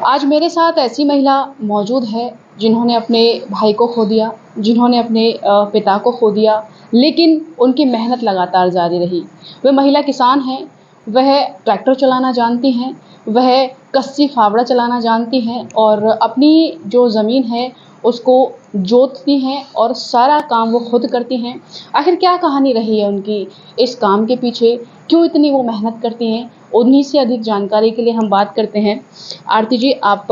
आज मेरे साथ ऐसी महिला मौजूद है जिन्होंने अपने भाई को खो दिया, जिन्होंने अपने पिता को खो दिया, लेकिन उनकी मेहनत लगातार जारी रही। वह महिला किसान हैं, वह ट्रैक्टर चलाना जानती हैं, वह कस्सी फावड़ा चलाना जानती हैं और अपनी जो ज़मीन है उसको जोतती हैं और सारा काम वो खुद करती हैं। आखिर क्या कहानी रही है उनकी इस काम के पीछे? क्यों इतनी वो मेहनत करती हैं? उन्हीं से अधिक जानकारी के लिए हम बात करते हैं। आरती जी, आप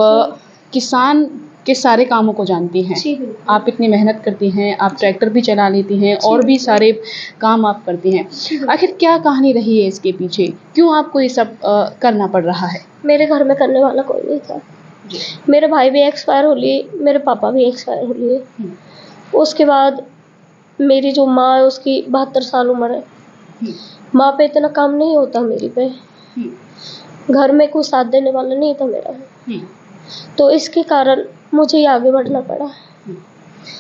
किसान के सारे कामों को जानती हैं। जी, बिल्कुल। आप इतनी मेहनत करती हैं, आप ट्रैक्टर भी चला लेती हैं और भी सारे काम आप करती हैं। आखिर क्या कहानी रही है इसके पीछे? क्यों आपको ये सब करना पड़ रहा है? मेरे घर में करने वाला कोई नहीं था। जी। मेरे भाई भी एक्सपायर हो लिए, मेरे पापा भी एक्सपायर हो लिए। उसके बाद मेरी जो माँ है उसकी 72 साल उम्र है। माँ पे इतना काम नहीं होता मेरी पे। घर में कोई साथ देने वाला नहीं था मेरा। तो इसके कारण मुझे ही आगे बढ़ना पड़ा।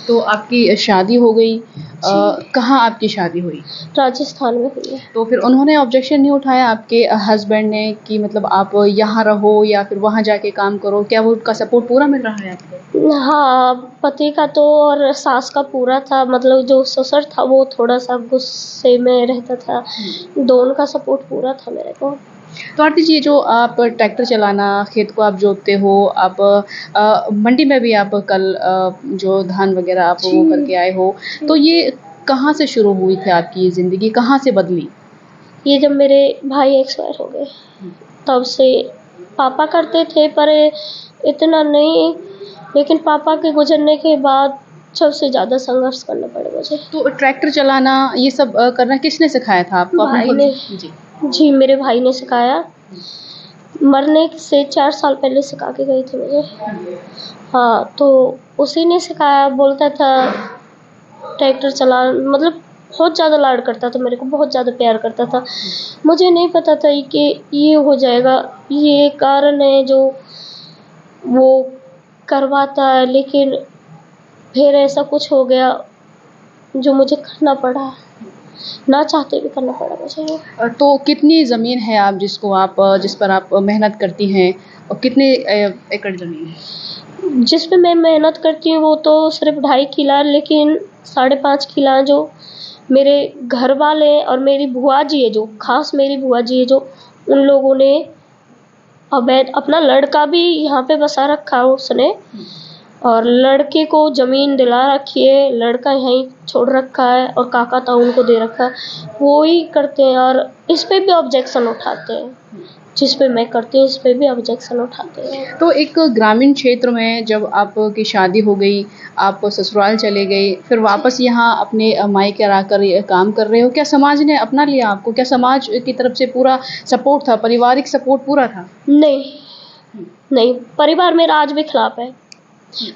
तो आपकी शादी हो गई, कहाँ आपकी शादी हुई? राजस्थान में हुई है। तो फिर उन्होंने ऑब्जेक्शन नहीं उठाया आपके हस्बैंड ने कि मतलब आप यहाँ रहो या फिर वहाँ जाके काम करो? क्या वो उनका सपोर्ट पूरा मिल रहा है आपको? हाँ, पति का तो और सास का पूरा था। मतलब जो ससुर था वो थोड़ा सा गुस्से में रहता था। दोनों का सपोर्ट पूरा था मेरे को। तो आरती जी, जो आप ट्रैक्टर चलाना, खेत को आप जोतते हो, आप मंडी में भी आप कल जो धान वगैरह आप वो करके आए हो, तो ये कहाँ से शुरू हुई थी आपकी ये ज़िंदगी? कहाँ से बदली? ये जब मेरे भाई एक्सपायर हो गए तब से पापा करते थे, पर इतना नहीं। लेकिन पापा के गुजरने के बाद सबसे ज़्यादा संघर्ष करना पड़ा मुझे। तो ट्रैक्टर चलाना ये सब करना किसने सिखाया था आपको? आपने भाई खुद? ने। जी। जी, मेरे भाई ने सिखाया। मरने से 4 साल पहले सिखा के गई थी मुझे। हाँ, तो उसी ने सिखाया। बोलता था ट्रैक्टर चला, मतलब बहुत ज़्यादा लाड करता था मेरे को, बहुत ज़्यादा प्यार करता था। मुझे नहीं पता था कि ये हो जाएगा, ये कारण है जो वो करवाता है, लेकिन फिर ऐसा कुछ हो गया जो मुझे करना पड़ा। ना चाहते भी करना पड़ा मुझे वो। तो कितनी ज़मीन है आप जिस पर आप मेहनत करती हैं और कितने एकड़ ज़मीन है? जिस पे मैं मेहनत करती हूँ वो तो सिर्फ 2.5 किला, लेकिन 5.5 किला जो मेरे घर वाले और मेरी बुआ जी है, जो खास मेरी बुआ जी है, जो उन लोगों ने अवैध अपना लड़का भी यहाँ पे बसा रखा है उसने, और लड़के को ज़मीन दिला रखी है, लड़का यहीं छोड़ रखा है और काका ताऊ उनको दे रखा है। वो ही करते हैं और इस पे भी ऑब्जेक्शन उठाते हैं। जिस पे मैं करती हूँ इस पे भी ऑब्जेक्शन उठाते हैं। तो एक ग्रामीण क्षेत्र में जब आपकी शादी हो गई, आप ससुराल चले गए, फिर वापस यहाँ अपने मायके आकर ये काम कर रहे हो, क्या समाज ने अपना लिया आपको? क्या समाज की तरफ से पूरा सपोर्ट था, पारिवारिक सपोर्ट पूरा था? नहीं, नहीं, परिवार मेरा आज भी खिलाफ है।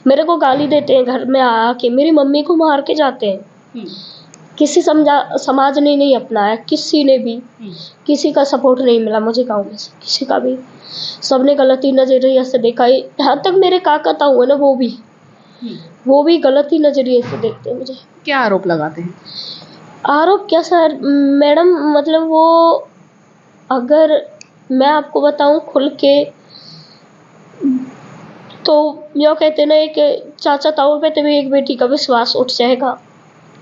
मेरे को गाली देते हैं घर में आके, मेरी मम्मी को मार के जाते हैं। किसी समाज ने नहीं अपनाया, किसी ने भी। किसी का सपोर्ट नहीं मिला मुझे गाँव में से, किसी का भी। सबने गलत ही नज़रिए से देखा। यहाँ तक मेरे काका ताऊ है ना, वो भी गलत ही नज़रिए से देखते हैं मुझे। क्या आरोप लगाते हैं? आरोप क्या सर मैडम, मतलब वो, अगर मैं आपको बताऊं खुल के, तो यो कहते हैं ना, एक चाचा ताऊ पे तभी एक बेटी का विश्वास उठ जाएगा।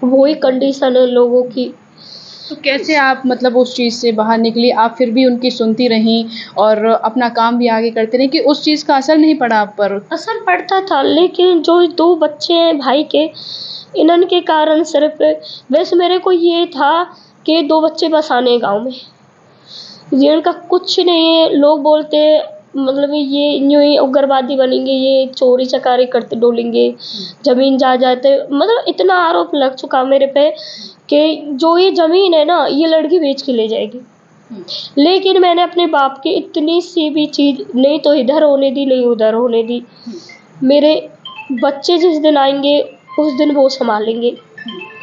वही कंडीशन है लोगों की। तो कैसे आप मतलब उस चीज़ से बाहर निकली? आप फिर भी उनकी सुनती रहीं और अपना काम भी आगे करते रहीं कि उस चीज़ का असर नहीं पड़ा आप पर? असर पड़ता था, लेकिन जो 2 बच्चे हैं भाई के, इनके कारण सिर्फ, वैसे मेरे को ये था कि 2 बच्चे बस आने गाँव में, ये इनका कुछ नहीं है। लोग बोलते हैं मतलब ये यूँ ही उग्रवादी बनेंगे, ये चोरी चकारी करते डोलेंगे, ज़मीन जाते, मतलब इतना आरोप लग चुका मेरे पे कि जो ये ज़मीन है ना, ये लड़की बेच के ले जाएगी। लेकिन मैंने अपने बाप की इतनी सी भी चीज़ नहीं तो इधर होने दी, नहीं उधर होने दी। मेरे बच्चे जिस दिन आएंगे उस दिन वो संभालेंगे।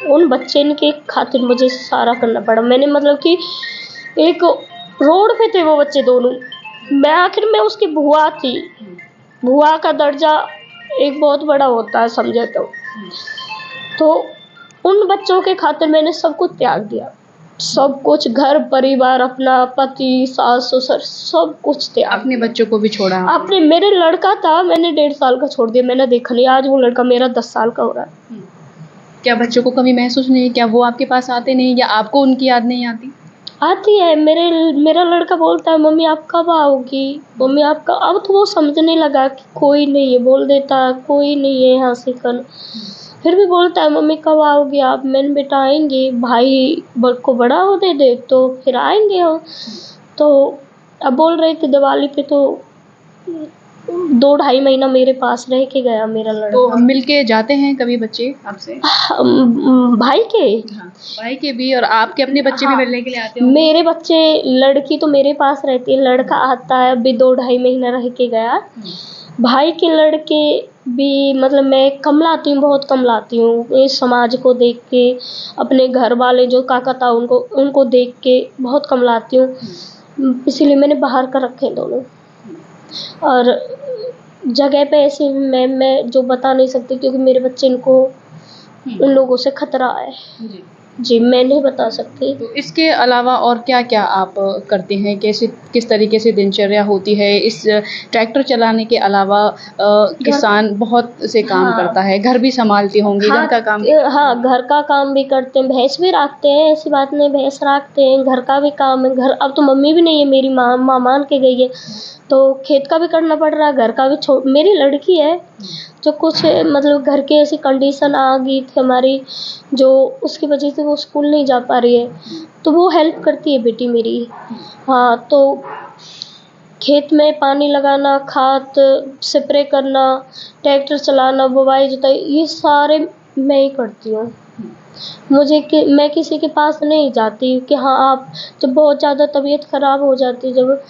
उन बच्चे के खातिर मुझे सारा करना पड़ा। मैंने मतलब कि एक रोड पे थे वो बच्चे दोनों, मैं आखिर में उसकी बुआ थी। बुआ का दर्जा एक बहुत बड़ा होता है, समझे तो उन बच्चों के खातिर मैंने सब कुछ त्याग दिया। सब कुछ, घर परिवार अपना, पति, सास ससुर, सब कुछ त्याग अपने दिया। बच्चों को भी छोड़ा आपने। अपने मेरे लड़का था, मैंने 1.5 साल का छोड़ दिया, मैंने देखा नहीं, आज वो लड़का मेरा 10 साल का हो रहा है। क्या बच्चों को कभी महसूस नहीं, क्या वो आपके पास आते नहीं, या आपको उनकी याद नहीं आती? आती है, मेरा लड़का बोलता है मम्मी आप कब आओगी, मम्मी आप कब, अब तो वो समझने लगा कि कोई नहीं है, बोल देता है कोई नहीं है यहाँ से कल, फिर भी बोलता है मम्मी कब आओगे आप। मैंने बेटा आएंगे, भाई को बड़ा होने दे तो फिर आएंगे हम। तो अब बोल रहे थे दिवाली पे, तो 2-2.5 महीना मेरे पास रह के गया मेरा तो लड़का। मिलके जाते हैं कभी बच्चे आपसे? भाई के, हाँ, भाई के भी, और आपके अपने बच्चे भी हाँ, मिलने के लिए आते होंगे? मेरे बच्चे, लड़की तो मेरे पास रहती है, लड़का आता है, अभी 2-2.5 महीना रह के गया। भाई के लड़के भी, मतलब मैं कम लाती हूँ, बहुत कम लाती हूँ, इस समाज को देख के, अपने घर वाले जो काका था उनको देख के बहुत कम लाती हूँ, इसीलिए मैंने बाहर का रखे हैं दोनों। और जगह पे ऐसे मैं जो बता नहीं सकती, क्योंकि मेरे बच्चे इनको उन लोगों से खतरा है जी। जी, मैं नहीं बता सकती। तो इसके अलावा और क्या-क्या आप करते हैं? कैसे, किस तरीके से दिनचर्या होती है? इस ट्रैक्टर चलाने के अलावा किसान बहुत से काम हाँ, करता है, घर भी सँभालती होंगी, घर का काम? हाँ, घर का काम भी करते हैं, भैंस भी रखते हैं, ऐसी बात नहीं, भैंस रखते हैं, घर का भी काम है, घर, अब तो मम्मी भी नहीं है, मेरी माँ मान के गई है, तो खेत का भी करना पड़ रहा है, घर का भी। मेरी लड़की है जो कुछ, मतलब घर की ऐसी कंडीशन आ गई थी हमारी, जो उसकी वजह से वो स्कूल नहीं जा पा रही है, तो वो हेल्प करती है बेटी मेरी। हाँ, तो खेत में पानी लगाना, खाद स्प्रे करना, ट्रैक्टर चलाना, बुवाई जुताई, ये सारे मैं ही करती हूँ। मैं किसी के पास नहीं जाती कि हाँ आप, जब बहुत ज़्यादा तबीयत ख़राब हो जाती है जब,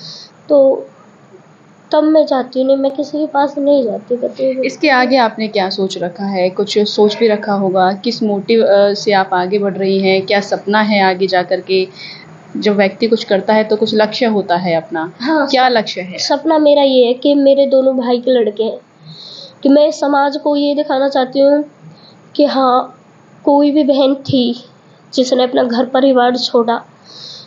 तो तब मैं जाती हूँ, नहीं मैं किसी के पास नहीं जाती कभी भी। इसके आगे आपने क्या सोच रखा है? कुछ सोच भी रखा होगा, किस मोटिव से आप आगे बढ़ रही हैं? क्या सपना है आगे जा कर के? जब व्यक्ति कुछ करता है तो कुछ लक्ष्य होता है अपना, हाँ, क्या लक्ष्य है? सपना मेरा ये है कि मेरे दोनों भाई के लड़के हैं, कि मैं समाज को ये दिखाना चाहती हूँ कि हाँ, कोई भी बहन थी जिसने अपना घर परिवार छोड़ा,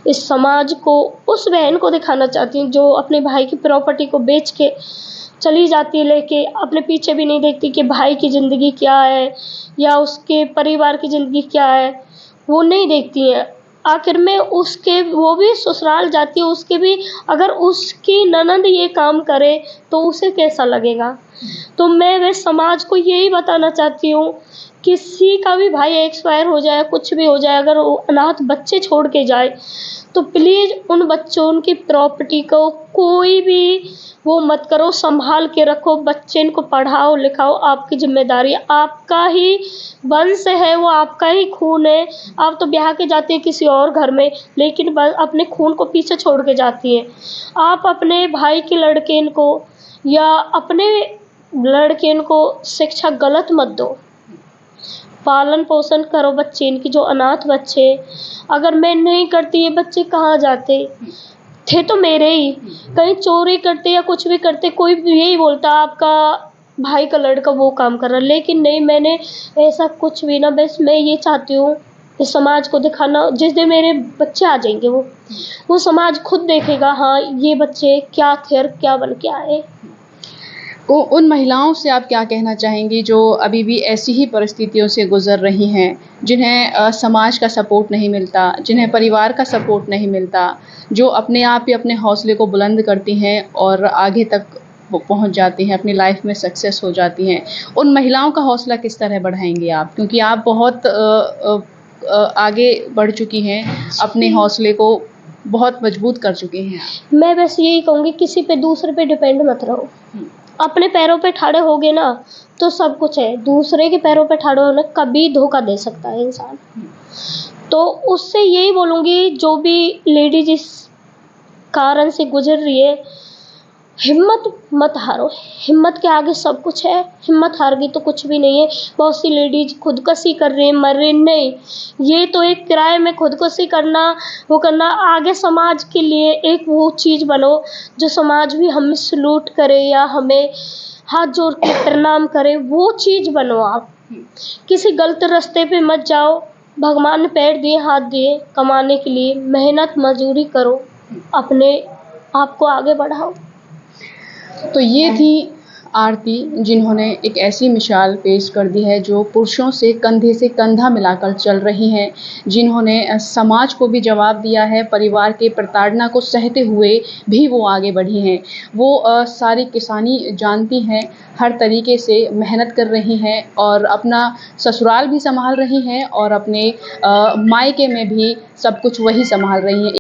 इस समाज को, उस बहन को दिखाना चाहती हूँ जो अपने भाई की प्रॉपर्टी को बेच के चली जाती है लेके, अपने पीछे भी नहीं देखती कि भाई की ज़िंदगी क्या है या उसके परिवार की ज़िंदगी क्या है, वो नहीं देखती हैं। आखिर में उसके, वो भी ससुराल जाती है, उसके भी, अगर उसकी ननद ये काम करे तो उसे कैसा लगेगा। तो मैं वह समाज को यही बताना चाहती हूँ, किसी का भी भाई एक्सपायर हो जाए, कुछ भी हो जाए, अगर वो अनाथ बच्चे छोड़ के जाए, तो प्लीज़ उन बच्चों, उनकी प्रॉपर्टी को कोई भी वो मत करो, संभाल के रखो, बच्चे इनको पढ़ाओ लिखाओ, आपकी जिम्मेदारी है, आपका ही वंश है, वो आपका ही खून है। आप तो ब्याह के जाती है किसी और घर में, लेकिन बस अपने खून को पीछे छोड़ के जाती है। आप अपने भाई के लड़के इनको, या अपने लड़के इनको शिक्षा गलत मत दो, पालन पोषण करो बच्चे इनकी, जो अनाथ बच्चे, अगर मैं नहीं करती ये बच्चे कहाँ जाते थे, तो मेरे ही कहीं चोरी करते या कुछ भी करते, कोई भी यही बोलता आपका भाई का लड़का वो काम कर रहा, लेकिन नहीं, मैंने ऐसा कुछ भी ना, बस मैं ये चाहती हूँ इस समाज को दिखाना, जिस दिन मेरे बच्चे आ जाएंगे वो समाज खुद देखेगा हाँ ये बच्चे क्या थे और क्या बन के आए। उन महिलाओं से आप क्या कहना चाहेंगी जो अभी भी ऐसी ही परिस्थितियों से गुज़र रही हैं, जिन्हें समाज का सपोर्ट नहीं मिलता, जिन्हें परिवार का सपोर्ट नहीं मिलता, जो अपने आप ही अपने हौसले को बुलंद करती हैं और आगे तक पहुंच जाती हैं, अपनी लाइफ में सक्सेस हो जाती हैं, उन महिलाओं का हौसला किस तरह बढ़ाएंगी आप? क्योंकि आप बहुत आगे बढ़ चुकी हैं, अपने हौसले को बहुत मजबूत कर चुकी हैं आप। मैं बस यही कहूँगी, किसी पे दूसरे पे डिपेंड मत रहो, अपने पैरों पे ठाड़े होगे ना तो सब कुछ है। दूसरे के पैरों पे ठाड़े होना कभी धोखा दे सकता है इंसान। तो उससे यही बोलूँगी, जो भी लेडीज इस कारण से गुजर रही है, हिम्मत मत हारो, हिम्मत के आगे सब कुछ है, हिम्मत हार गई तो कुछ भी नहीं है। बहुत सी लेडीज खुदकुशी कर रही हैं, मर रही, नहीं, ये तो एक किराए में खुदकुशी करना, वो करना, आगे समाज के लिए एक वो चीज़ बनो जो समाज भी हमें सलूट करे या हमें हाथ जोड़ के प्रणाम करे, वो चीज़ बनो आप। किसी गलत रास्ते पे मत जाओ, भगवान ने पैर दिए, हाथ दिए कमाने के लिए, मेहनत मजदूरी करो, अपने आप को आगे बढ़ाओ। तो ये थी आरती, जिन्होंने एक ऐसी मिसाल पेश कर दी है जो पुरुषों से कंधा मिलाकर चल रही हैं, जिन्होंने समाज को भी जवाब दिया है, परिवार के प्रताड़ना को सहते हुए भी वो आगे बढ़ी हैं। वो सारी किसानी जानती हैं, हर तरीके से मेहनत कर रही हैं और अपना ससुराल भी सँभाल रही हैं और अपने मायके में भी सब कुछ वही सँभाल रही हैं।